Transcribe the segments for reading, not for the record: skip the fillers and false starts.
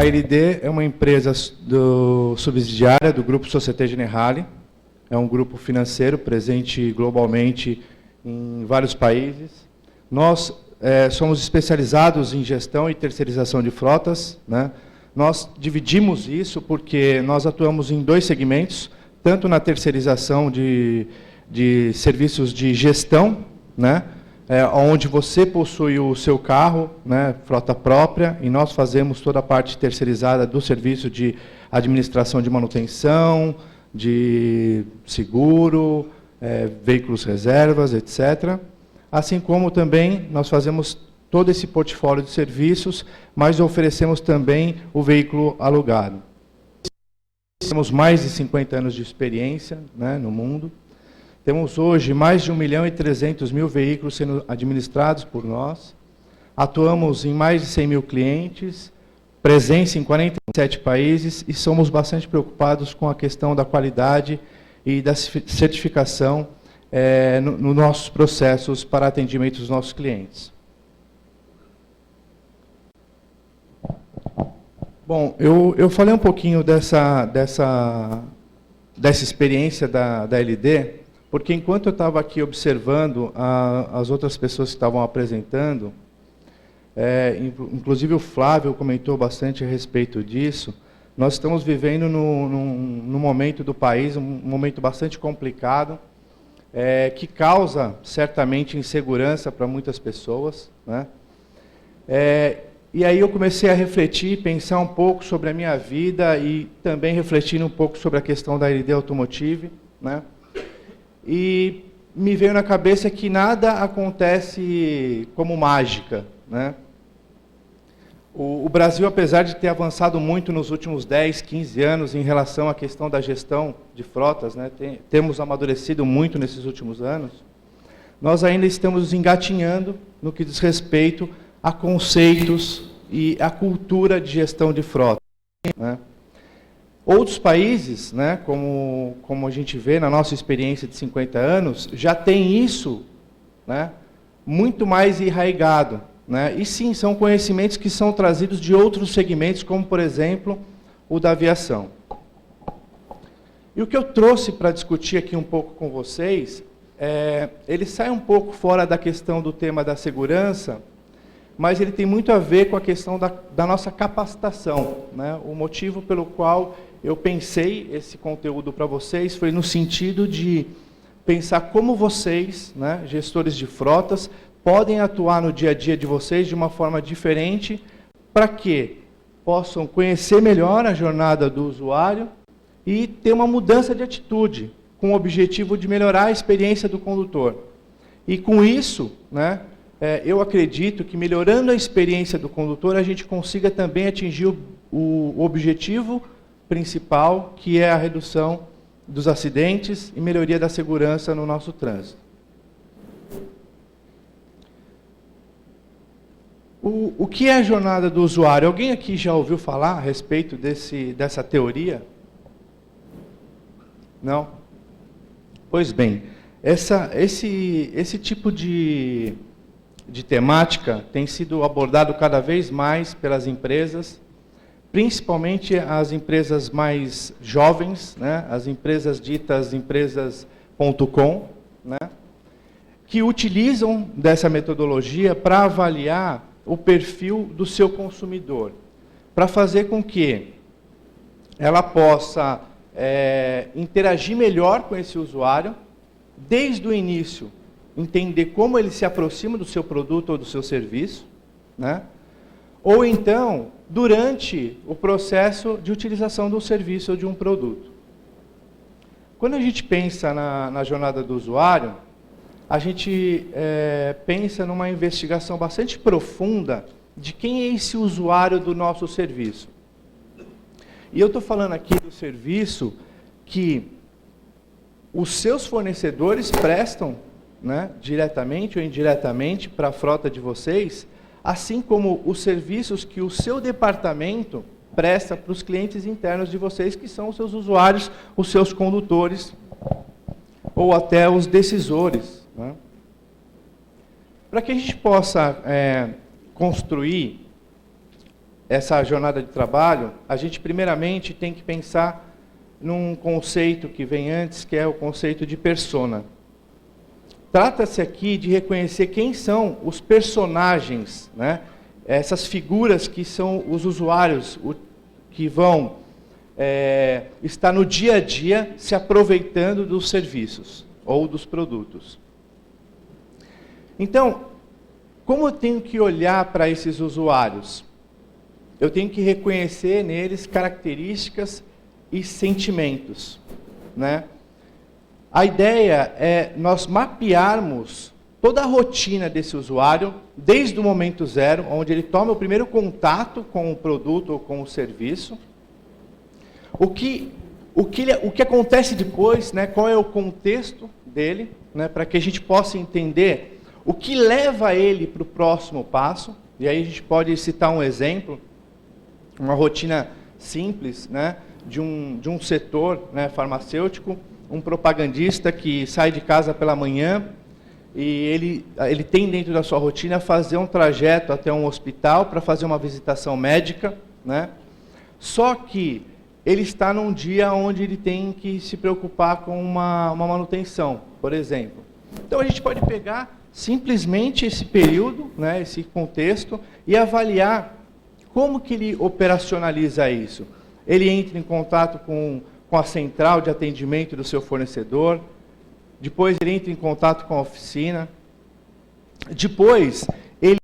A LD é uma empresa subsidiária do Grupo Société Générale. É um grupo financeiro presente globalmente em vários países. Nós somos especializados em gestão e terceirização de frotas, né? Nós dividimos isso porque nós atuamos em dois segmentos, tanto na terceirização de serviços de gestão, né? Onde você possui o seu carro, né, frota própria, e nós fazemos toda a parte terceirizada do serviço de administração de manutenção, de seguro, veículos reservas, etc. Assim como também nós fazemos todo esse portfólio de serviços, mas oferecemos também o veículo alugado. Temos mais de 50 anos de experiência, né, no mundo. Temos hoje mais de 1.300.000 veículos sendo administrados por nós. Atuamos em mais de 100 mil clientes, presença em 47 países e somos bastante preocupados com a questão da qualidade e da certificação nos nossos processos para atendimento dos nossos clientes. Bom, eu falei um pouquinho dessa experiência da LD, porque enquanto eu estava aqui observando as outras pessoas que estavam apresentando, inclusive o Flávio comentou bastante a respeito disso, nós estamos vivendo num momento do país, um momento bastante complicado, que causa certamente insegurança para muitas pessoas, né? E aí eu comecei a refletir, pensar um pouco sobre a minha vida e também refletindo um pouco sobre a questão da LD Automotive, né? E me veio na cabeça que nada acontece como mágica, né? O Brasil, apesar de ter avançado muito nos últimos 10, 15 anos em relação à questão da gestão de frotas, né? Temos amadurecido muito nesses últimos anos, nós ainda estamos engatinhando no que diz respeito a conceitos e a cultura de gestão de frota, né? Outros países, né, como a gente vê na nossa experiência de 50 anos, já tem isso, né, muito mais enraizado, né? E sim, são conhecimentos que são trazidos de outros segmentos, como, por exemplo, o da aviação. E o que eu trouxe para discutir aqui um pouco com vocês, ele sai um pouco fora da questão do tema da segurança, mas ele tem muito a ver com a questão da nossa capacitação, né? O motivo pelo qual eu pensei esse conteúdo para vocês foi no sentido de pensar como vocês, né, gestores de frotas, podem atuar no dia a dia de vocês de uma forma diferente para que possam conhecer melhor a jornada do usuário e ter uma mudança de atitude, com o objetivo de melhorar a experiência do condutor. E com isso, né, eu acredito que melhorando a experiência do condutor, a gente consiga também atingir o objetivo principal, que é a redução dos acidentes e melhoria da segurança no nosso trânsito. O que é a jornada do usuário? Alguém aqui já ouviu falar a respeito dessa teoria? Não? Pois bem, esse tipo de temática tem sido abordado cada vez mais pelas empresas, principalmente as empresas mais jovens, né, as empresas ditas empresas.com, né, que utilizam dessa metodologia para avaliar o perfil do seu consumidor, para fazer com que ela possa interagir melhor com esse usuário, desde o início, entender como ele se aproxima do seu produto ou do seu serviço, né? Ou então, durante o processo de utilização do serviço ou de um produto. Quando a gente pensa na jornada do usuário, a gente pensa numa investigação bastante profunda de quem é esse usuário do nosso serviço. E eu estou falando aqui do serviço que os seus fornecedores prestam, né, diretamente ou indiretamente para a frota de vocês, assim como os serviços que o seu departamento presta para os clientes internos de vocês, que são os seus usuários, os seus condutores, ou até os decisores, né? Para que a gente possa construir essa jornada de trabalho, a gente primeiramente tem que pensar num conceito que vem antes, que é o conceito de persona. Trata-se aqui de reconhecer quem são os personagens, né? Essas figuras que são os usuários que vão estar no dia a dia se aproveitando dos serviços ou dos produtos. Então, como eu tenho que olhar para esses usuários? Eu tenho que reconhecer neles características e sentimentos, né? A ideia é nós mapearmos toda a rotina desse usuário, desde o momento zero, onde ele toma o primeiro contato com o produto ou com o serviço, o que acontece depois, né? Qual é o contexto dele, né? Para que a gente possa entender o que leva ele para o próximo passo. E aí a gente pode citar um exemplo, uma rotina simples, né? de um setor, né, farmacêutico, um propagandista que sai de casa pela manhã e ele tem dentro da sua rotina fazer um trajeto até um hospital para fazer uma visitação médica, né? Só que ele está num dia onde ele tem que se preocupar com uma manutenção, por exemplo. Então a gente pode pegar simplesmente esse período, né, esse contexto, e avaliar como que ele operacionaliza isso. Ele entra em contato com a central de atendimento do seu fornecedor, depois ele entra em contato com a oficina, depois ele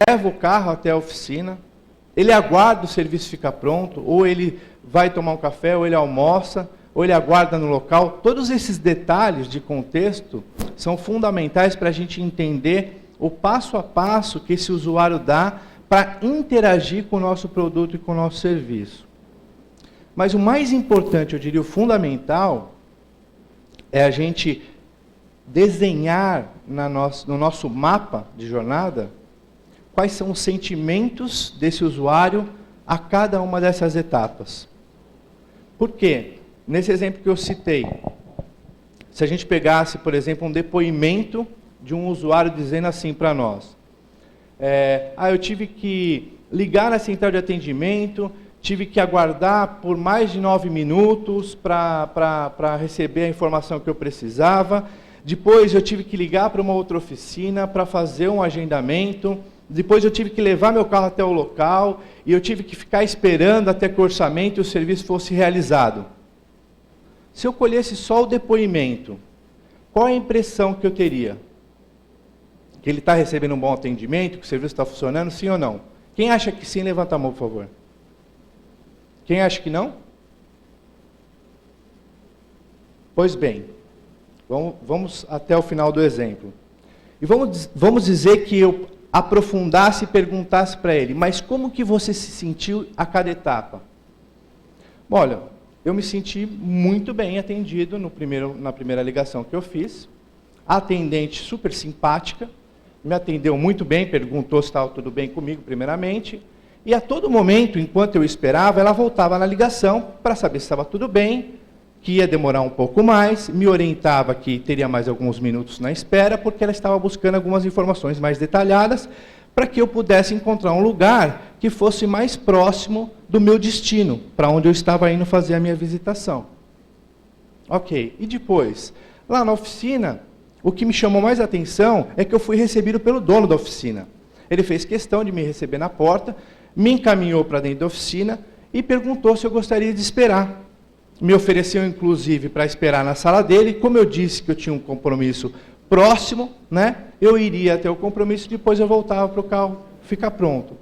leva o carro até a oficina, ele aguarda o serviço ficar pronto, ou ele vai tomar um café, ou ele almoça, ou ele aguarda no local. Todos esses detalhes de contexto são fundamentais para a gente entender o passo a passo que esse usuário dá para interagir com o nosso produto e com o nosso serviço. Mas o mais importante, eu diria o fundamental, é a gente desenhar no nosso mapa de jornada quais são os sentimentos desse usuário a cada uma dessas etapas. Por quê? Nesse exemplo que eu citei, se a gente pegasse, por exemplo, um depoimento de um usuário dizendo assim para nós, eu tive que ligar na central de atendimento, tive que aguardar por mais de 9 minutos para receber a informação que eu precisava. Depois eu tive que ligar para uma outra oficina para fazer um agendamento. Depois eu tive que levar meu carro até o local e eu tive que ficar esperando até que o orçamento e o serviço fosse realizado. Se eu colhesse só o depoimento, qual é a impressão que eu teria? Que ele está recebendo um bom atendimento, que o serviço está funcionando, sim ou não? Quem acha que sim, levanta a mão, por favor. Quem acha que não? Pois bem, vamos até o final do exemplo. E vamos dizer que eu aprofundasse e perguntasse para ele, mas como que você se sentiu a cada etapa? Olha, eu me senti muito bem atendido na primeira ligação que eu fiz. A atendente super simpática, me atendeu muito bem, perguntou se estava tudo bem comigo, primeiramente. E a todo momento, enquanto eu esperava, ela voltava na ligação para saber se estava tudo bem, que ia demorar um pouco mais, me orientava que teria mais alguns minutos na espera, porque ela estava buscando algumas informações mais detalhadas, para que eu pudesse encontrar um lugar que fosse mais próximo do meu destino, para onde eu estava indo fazer a minha visitação. Ok, e depois, lá na oficina, o que me chamou mais atenção é que eu fui recebido pelo dono da oficina. Ele fez questão de me receber na porta, me encaminhou para dentro da oficina e perguntou se eu gostaria de esperar. Me ofereceu, inclusive, para esperar na sala dele. Como eu disse que eu tinha um compromisso próximo, né, eu iria até o compromisso, depois eu voltava para o carro ficar pronto.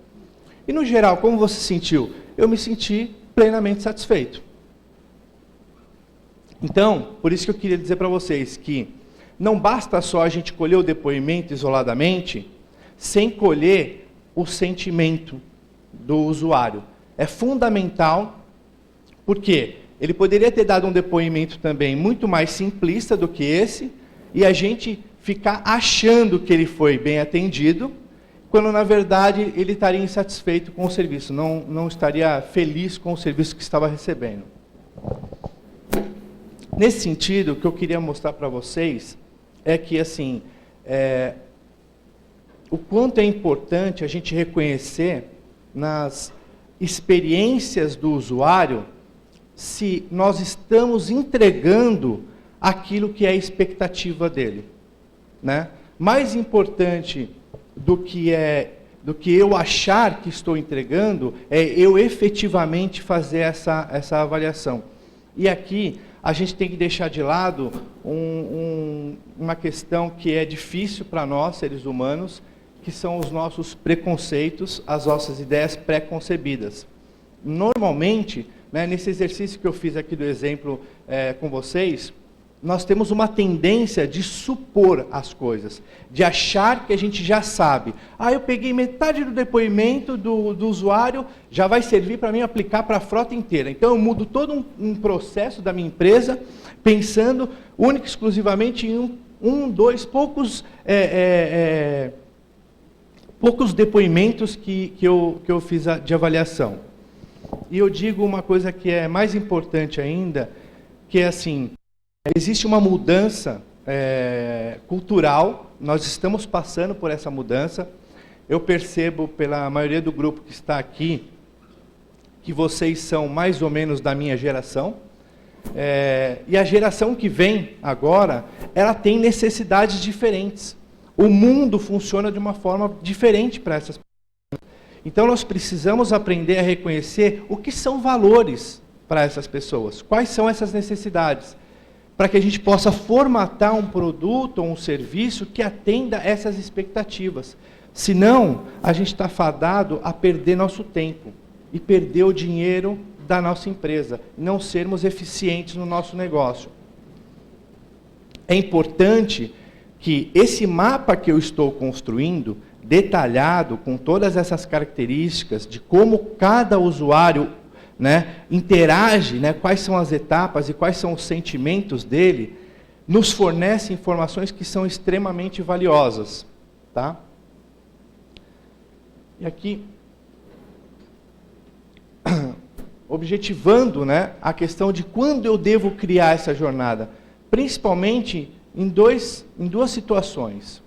E, no geral, como você se sentiu? Eu me senti plenamente satisfeito. Então, por isso que eu queria dizer para vocês que não basta só a gente colher o depoimento isoladamente, sem colher o sentimento do usuário. É fundamental, porque ele poderia ter dado um depoimento também muito mais simplista do que esse, e a gente ficar achando que ele foi bem atendido, quando na verdade ele estaria insatisfeito com o serviço, não estaria feliz com o serviço que estava recebendo. Nesse sentido, o que eu queria mostrar para vocês é que, assim, o quanto é importante a gente reconhecer experiências do usuário se nós estamos entregando aquilo que é a expectativa dele, né? Mais importante do que eu achar que estou entregando é eu efetivamente fazer essa avaliação. E aqui a gente tem que deixar de lado uma questão que é difícil para nós, seres humanos, que são os nossos preconceitos, as nossas ideias pré-concebidas. Normalmente, né, nesse exercício que eu fiz aqui do exemplo com vocês, nós temos uma tendência de supor as coisas, de achar que a gente já sabe. Eu peguei metade do depoimento do usuário, já vai servir para mim aplicar para a frota inteira. Então, eu mudo todo um processo da minha empresa, pensando única e exclusivamente em poucos depoimentos que eu fiz de avaliação. E eu digo uma coisa que é mais importante ainda, que é assim, existe uma mudança cultural, nós estamos passando por essa mudança. Eu percebo pela maioria do grupo que está aqui, que vocês são mais ou menos da minha geração, e a geração que vem agora, ela tem necessidades diferentes. O mundo funciona de uma forma diferente para essas pessoas. Então, nós precisamos aprender a reconhecer o que são valores para essas pessoas, quais são essas necessidades, para que a gente possa formatar um produto ou um serviço que atenda essas expectativas. Senão, a gente está fadado a perder nosso tempo e perder o dinheiro da nossa empresa, não sermos eficientes no nosso negócio. É importante que esse mapa que eu estou construindo, detalhado, com todas essas características de como cada usuário, né, interage, né, quais são as etapas e quais são os sentimentos dele, nos fornece informações que são extremamente valiosas. Tá? E aqui, objetivando, né, a questão de quando eu devo criar essa jornada, principalmente em duas situações.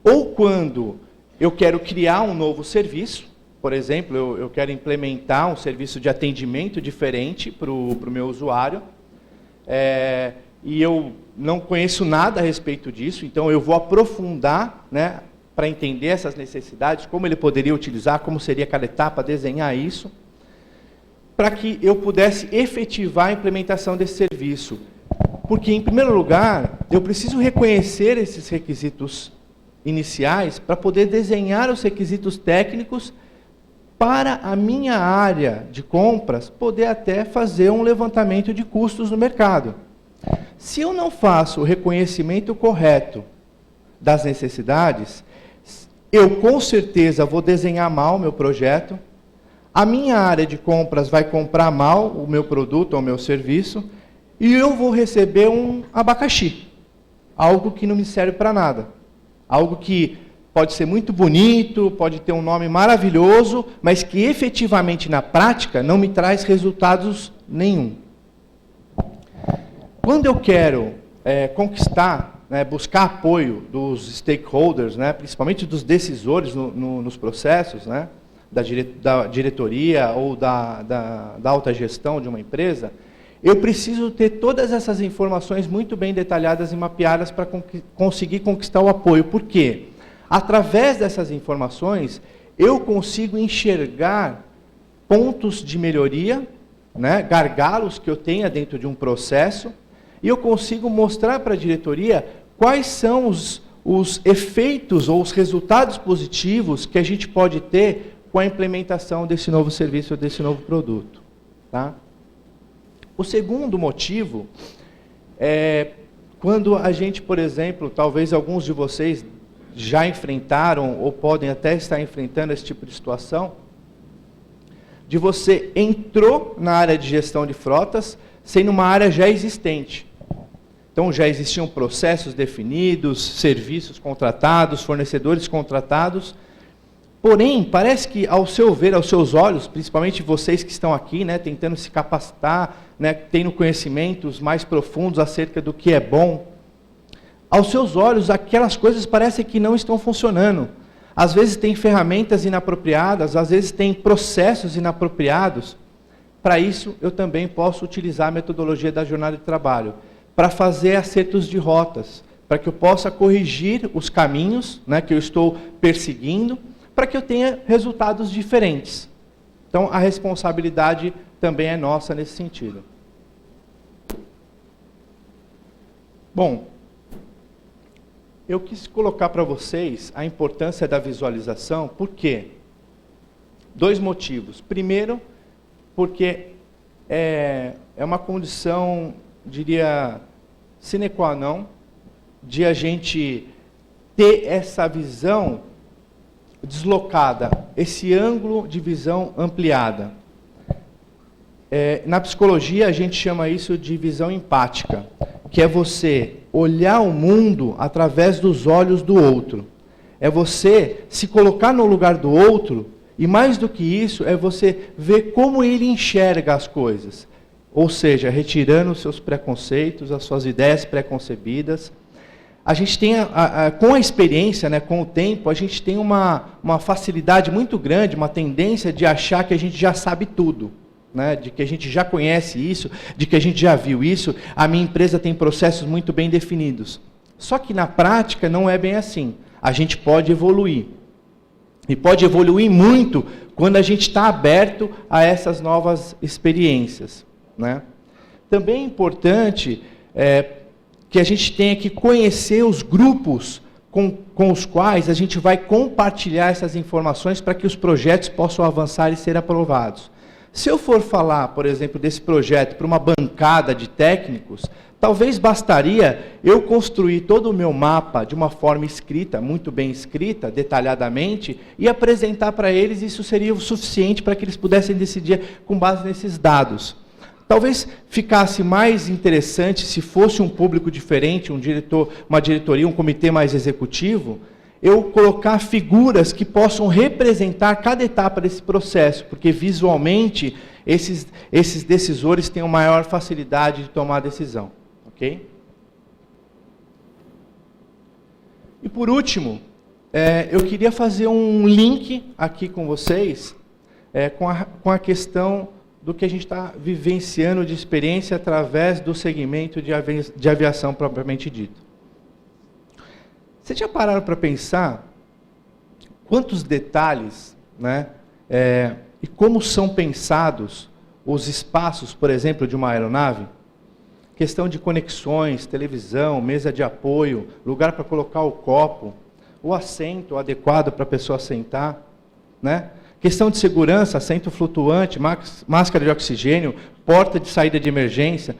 Ou quando eu quero criar um novo serviço, por exemplo, eu quero implementar um serviço de atendimento diferente para o meu usuário, e eu não conheço nada a respeito disso, então eu vou aprofundar, né, para entender essas necessidades, como ele poderia utilizar, como seria cada etapa, desenhar isso, para que eu pudesse efetivar a implementação desse serviço. Porque, em primeiro lugar, eu preciso reconhecer esses requisitos iniciais para poder desenhar os requisitos técnicos para a minha área de compras poder até fazer um levantamento de custos no mercado. Se eu não faço o reconhecimento correto das necessidades, eu com certeza vou desenhar mal o meu projeto, a minha área de compras vai comprar mal o meu produto ou o meu serviço, e eu vou receber um abacaxi, algo que não me serve para nada, algo que pode ser muito bonito, pode ter um nome maravilhoso, mas que efetivamente na prática não me traz resultados nenhum. Quando eu quero conquistar, né, buscar apoio dos stakeholders, né, principalmente dos decisores nos processos, né, da diretoria ou da alta gestão de uma empresa, eu preciso ter todas essas informações muito bem detalhadas e mapeadas para conseguir conquistar o apoio. Por quê? Através dessas informações, eu consigo enxergar pontos de melhoria, né, gargalos que eu tenha dentro de um processo, e eu consigo mostrar para a diretoria quais são os efeitos ou os resultados positivos que a gente pode ter com a implementação desse novo serviço ou desse novo produto. Tá? O segundo motivo é quando a gente, por exemplo, talvez alguns de vocês já enfrentaram ou podem até estar enfrentando esse tipo de situação, de você entrou na área de gestão de frotas sendo uma área já existente. Então, já existiam processos definidos, serviços contratados, fornecedores contratados. Porém, parece que, ao seu ver, aos seus olhos, principalmente vocês que estão aqui, né, tentando se capacitar, né, tendo conhecimentos mais profundos acerca do que é bom, aos seus olhos, aquelas coisas parecem que não estão funcionando. às vezes tem ferramentas inapropriadas, às vezes tem processos inapropriados. Para isso, eu também posso utilizar a metodologia da jornada de trabalho, para fazer acertos de rotas, para que eu possa corrigir os caminhos, né, que eu estou perseguindo, para que eu tenha resultados diferentes. Então, a responsabilidade também é nossa nesse sentido. Bom, eu quis colocar para vocês a importância da visualização, por quê? 2 motivos. Primeiro, porque é uma condição, diria, sine qua non, de a gente ter essa visão deslocada, esse ângulo de visão ampliada. Na psicologia, a gente chama isso de visão empática, que é você olhar o mundo através dos olhos do outro. É você se colocar no lugar do outro, e mais do que isso, é você ver como ele enxerga as coisas. Ou seja, retirando os seus preconceitos, as suas ideias preconcebidas. A gente tem, com a experiência, né, com o tempo, a gente tem uma facilidade muito grande, uma tendência de achar que a gente já sabe tudo. Né, de que a gente já conhece isso, de que a gente já viu isso, a minha empresa tem processos muito bem definidos. Só que na prática não é bem assim. A gente pode evoluir. E pode evoluir muito quando a gente está aberto a essas novas experiências. Né? Também é importante que a gente tenha que conhecer os grupos com os quais a gente vai compartilhar essas informações para que os projetos possam avançar e ser aprovados. Se eu for falar, por exemplo, desse projeto para uma bancada de técnicos, talvez bastaria eu construir todo o meu mapa de uma forma escrita, muito bem escrita, detalhadamente, e apresentar para eles, isso seria o suficiente para que eles pudessem decidir com base nesses dados. Talvez ficasse mais interessante se fosse um público diferente, um diretor, uma diretoria, um comitê mais executivo, eu colocar figuras que possam representar cada etapa desse processo, porque visualmente esses decisores têm uma maior facilidade de tomar a decisão. Ok? E por último, eu queria fazer um link aqui com vocês com a questão do que a gente está vivenciando de experiência através do segmento de aviação propriamente dito. Vocês já pararam para pensar quantos detalhes, né, e como são pensados os espaços, por exemplo, de uma aeronave? Questão de conexões, televisão, mesa de apoio, lugar para colocar o copo, o assento adequado para a pessoa sentar, né? Questão de segurança, assento flutuante, máscara de oxigênio, porta de saída de emergência.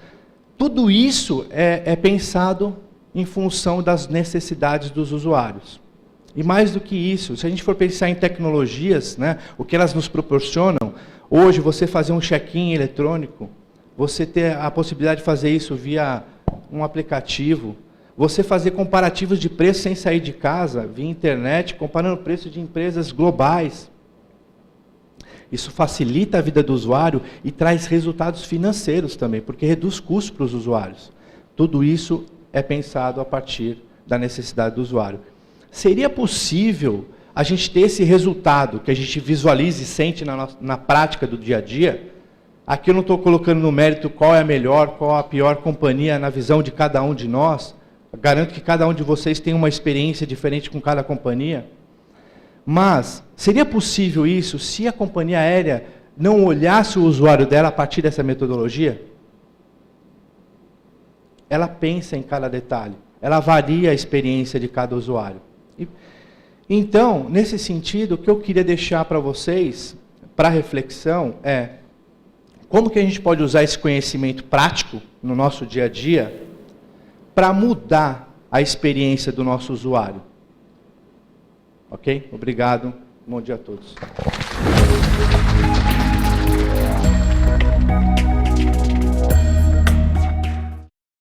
Tudo isso é pensado em função das necessidades dos usuários. E mais do que isso, se a gente for pensar em tecnologias, né, o que elas nos proporcionam, hoje você fazer um check-in eletrônico, você ter a possibilidade de fazer isso via um aplicativo, você fazer comparativos de preço sem sair de casa, via internet, comparando o preço de empresas globais. Isso facilita a vida do usuário e traz resultados financeiros também, porque reduz custos para os usuários. Tudo isso é pensado a partir da necessidade do usuário. Seria possível a gente ter esse resultado que a gente visualiza e sente na prática do dia a dia? Aqui eu não estou colocando no mérito qual é a melhor, qual a pior companhia na visão de cada um de nós. Eu garanto que cada um de vocês tem uma experiência diferente com cada companhia. Mas seria possível isso se a companhia aérea não olhasse o usuário dela a partir dessa metodologia? Ela pensa em cada detalhe, ela avalia a experiência de cada usuário. Então, nesse sentido, o que eu queria deixar para vocês, para reflexão, é como que a gente pode usar esse conhecimento prático no nosso dia a dia para mudar a experiência do nosso usuário. Ok? Obrigado. Bom dia a todos.